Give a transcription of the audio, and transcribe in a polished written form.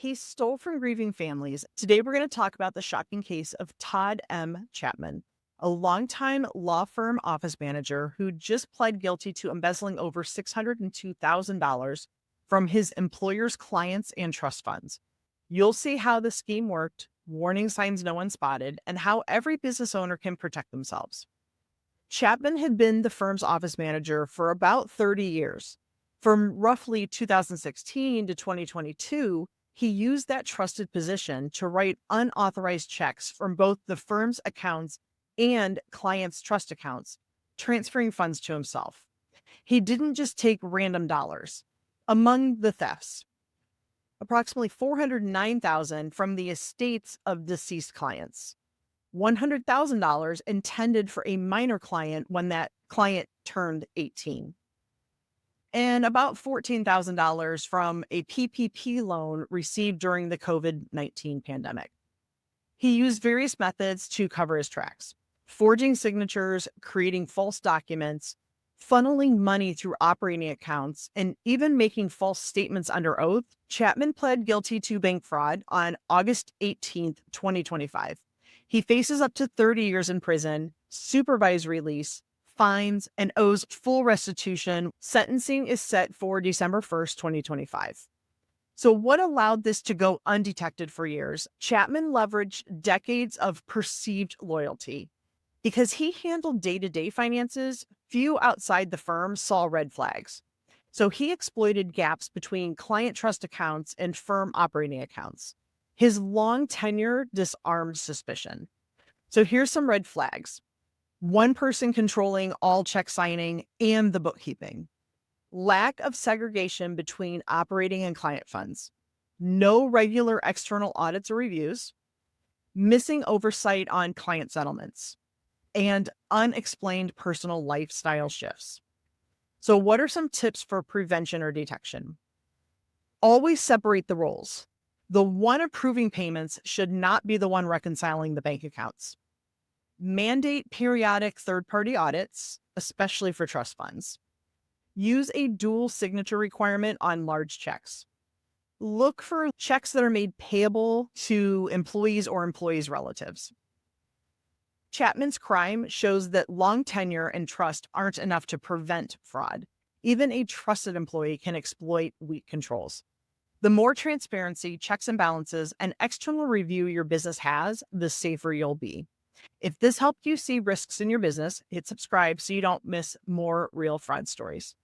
He stole from grieving families. Today, we're going to talk about the shocking case of Todd M. Chapman, a longtime law firm office manager who just pled guilty to embezzling over $602,000 from his employer's clients and trust funds. You'll see how the scheme worked, warning signs no one spotted, and how every business owner can protect themselves. Chapman had been the firm's office manager for about 30 years. From roughly 2016 to 2022, he used that trusted position to write unauthorized checks from both the firm's accounts and clients' trust accounts, transferring funds to himself. He didn't just take random dollars. Among the thefts, approximately 409,000 from the estates of deceased clients, $100,000 intended for a minor client when that client turned 18, and about $14,000 from a PPP loan received during the COVID-19 pandemic. He used various methods to cover his tracks: forging signatures, creating false documents, funneling money through operating accounts, and even making false statements under oath. Chapman pled guilty to bank fraud on August 18th, 2025. He faces up to 30 years in prison, supervised release, fines, and owes full restitution. Sentencing is set for December 1st, 2025. So what allowed this to go undetected for years? Chapman leveraged decades of perceived loyalty. Because he handled day-to-day finances, few outside the firm saw red flags. So he exploited gaps between client trust accounts and firm operating accounts. His long tenure disarmed suspicion. So here's some red flags. One person controlling all check signing and the bookkeeping. Lack of segregation between operating and client funds. No regular external audits or reviews. Missing oversight on client settlements. And unexplained personal lifestyle shifts. So what are some tips for prevention or detection? Always separate the roles. The one approving payments should not be the one reconciling the bank accounts. Mandate periodic third-party audits, especially for trust funds. Use a dual signature requirement on large checks. Look for checks that are made payable to employees or employees' relatives. Chapman's crime shows that long tenure and trust aren't enough to prevent fraud. Even a trusted employee can exploit weak controls. The more transparency, checks and balances, and external review your business has, the safer you'll be. If this helped you see risks in your business, hit subscribe so you don't miss more real fraud stories.